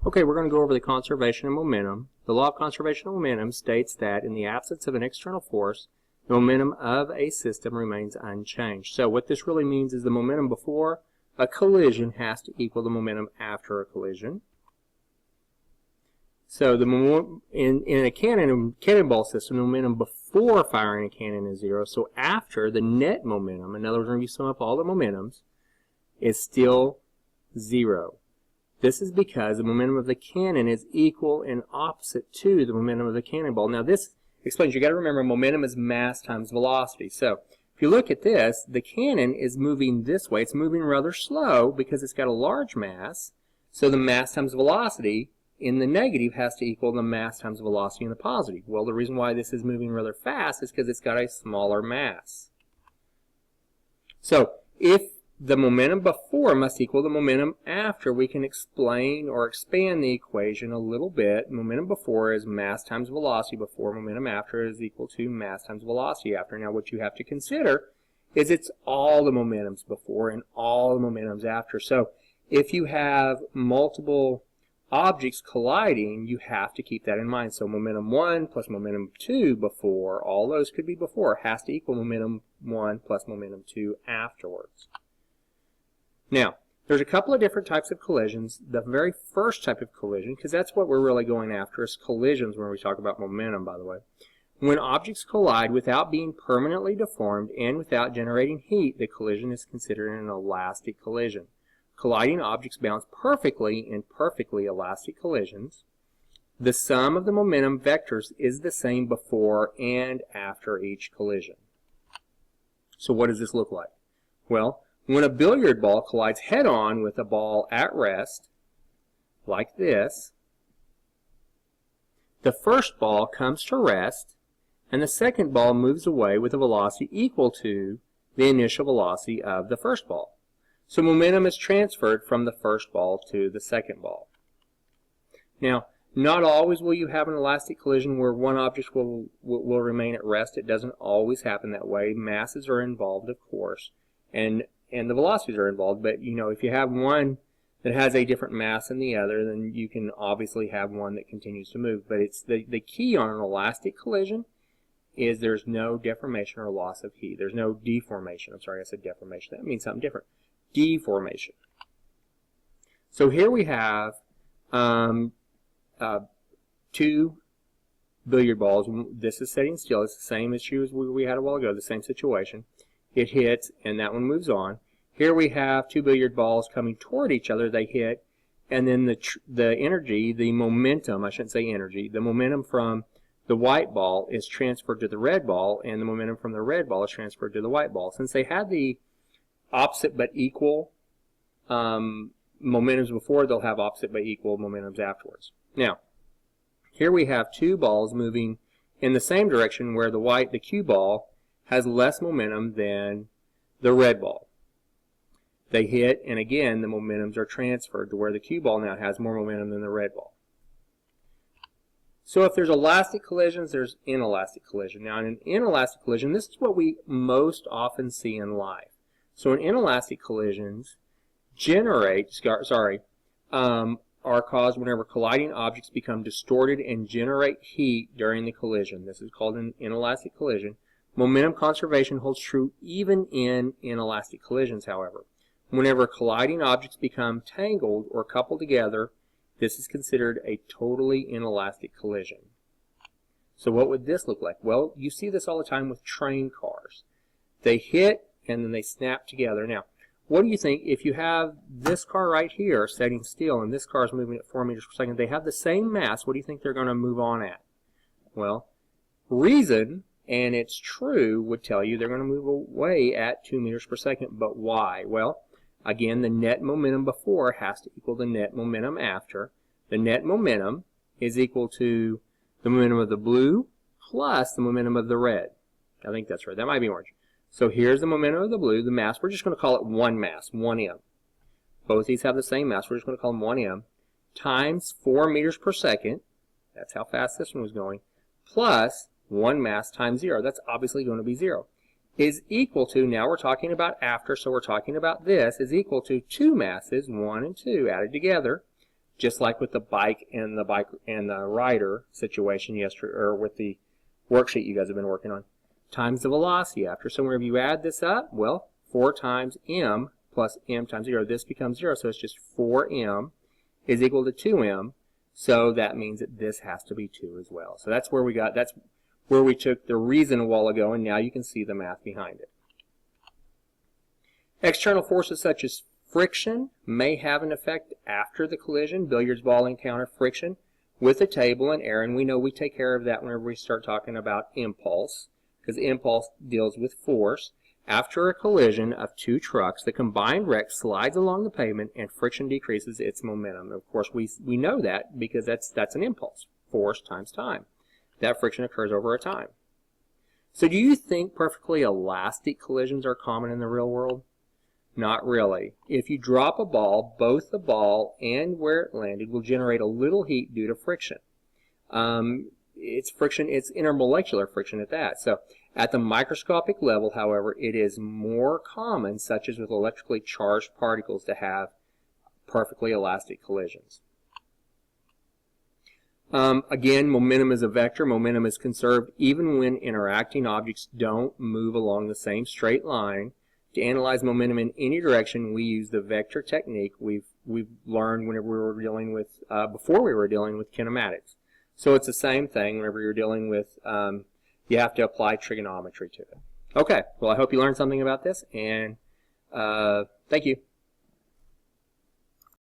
Okay, we're going to go over the conservation of momentum. The law of conservation of momentum states that in the absence of an external force, the momentum of a system remains unchanged. So what this really means is the momentum before a collision has to equal the momentum after a collision. So the in a cannonball system, the momentum before firing a cannon is 0. So after, the net momentum, in other words, when you sum up all the momentums, is still 0. This is because the momentum of the cannon is equal and opposite to the momentum of the cannonball. Now this explains, you got to remember, momentum is mass times velocity. So if you look at this, the cannon is moving this way. It's moving rather slow because it's got a large mass. So the mass times velocity in the negative has to equal the mass times velocity in the positive. Well, the reason why this is moving rather fast is because it's got a smaller mass. So if the momentum before must equal the momentum after, we can explain or expand the equation a little bit. Momentum before is mass times velocity before. Momentum after is equal to mass times velocity after. Now what you have to consider is it's all the momentums before and all the momentums after. So if you have multiple objects colliding, you have to keep that in mind. So momentum 1 plus momentum 2 before, all those could be before, has to equal momentum 1 plus momentum 2 afterwards. Now, there's a couple of different types of collisions. The very first type of collision, because that's what we're really going after, is collisions when we talk about momentum, by the way. When objects collide without being permanently deformed and without generating heat, the collision is considered an elastic collision. Colliding objects bounce perfectly in perfectly elastic collisions. The sum of the momentum vectors is the same before and after each collision. So what does this look like? Well, when a billiard ball collides head-on with a ball at rest, like this, the first ball comes to rest, and the second ball moves away with a velocity equal to the initial velocity of the first ball. So momentum is transferred from the first ball to the second ball. Now, not always will you have an elastic collision where one object will remain at rest. It doesn't always happen that way. Masses are involved, of course, and the velocities are involved, but you know, if you have one that has a different mass than the other, then you can obviously have one that continues to move. But it's the key on an elastic collision is there's no deformation or loss of heat. There's no deformation. I'm sorry, I said deformation. That means something different. Deformation. So here we have two billiard balls. This is sitting still. It's the same issue as we had a while ago, the same situation. It hits, and that one moves on. Here we have two billiard balls coming toward each other. They hit, and then the energy, the momentum, I shouldn't say energy, the momentum from the white ball is transferred to the red ball, and the momentum from the red ball is transferred to the white ball. Since they had the opposite but equal momentums before, they'll have opposite but equal momentums afterwards. Now, here we have two balls moving in the same direction where the cue ball has less momentum than the red ball. They hit, and again, the momentums are transferred to where the cue ball now has more momentum than the red ball. So if there's elastic collisions, there's inelastic collision. Now, in an inelastic collision, this is what we most often see in life. So in inelastic collisions, are caused whenever colliding objects become distorted and generate heat during the collision. This is called an inelastic collision. Momentum conservation holds true even in inelastic collisions, however. Whenever colliding objects become tangled or coupled together, this is considered a totally inelastic collision. So what would this look like? Well, you see this all the time with train cars. They hit and then they snap together. Now, what do you think if you have this car right here sitting still and this car is moving at 4 meters per second? They have the same mass. What do you think they're going to move on at? Well, reason, and it's true, would tell you they're going to move away at 2 meters per second. But why? Well, again, the net momentum before has to equal the net momentum after. The net momentum is equal to the momentum of the blue plus the momentum of the red. I think that's right. That might be orange. So here's the momentum of the blue, the mass. We're just going to call it one mass, 1m. Both these have the same mass. We're just going to call them 1m, times 4 meters per second. That's how fast this one was going. Plus 1 mass times 0. That's obviously going to be 0. Is equal to, now we're talking about after, so we're talking about this, is equal to 2 masses, 1 and 2, added together, just like with the bike and the rider situation yesterday, or with the worksheet you guys have been working on, times the velocity after. So whenever you add this up, well, 4 times m plus m times 0, this becomes 0, so it's just 4m is equal to 2m, so that means that this has to be 2 as well. So that's where we took the reason a while ago, and now you can see the math behind it. External forces such as friction may have an effect after the collision. Billiards ball encounter friction with a table and air, and we know we take care of that whenever we start talking about impulse, because impulse deals with force. After a collision of 2 trucks, the combined wreck slides along the pavement and friction decreases its momentum. Of course, we know that because that's an impulse, force times time. That friction occurs over a time. So do you think perfectly elastic collisions are common in the real world? Not really. If you drop a ball, both the ball and where it landed will generate a little heat due to friction. It's intermolecular friction at that. So at the microscopic level, however, it is more common, such as with electrically charged particles, to have perfectly elastic collisions. Again, momentum is a vector. Momentum is conserved even when interacting objects don't move along the same straight line. To analyze momentum in any direction, we use the vector technique we've learned whenever we were dealing with before we were dealing with kinematics. So it's the same thing whenever you're dealing with you have to apply trigonometry to it. Okay, well, I hope you learned something about this, and thank you.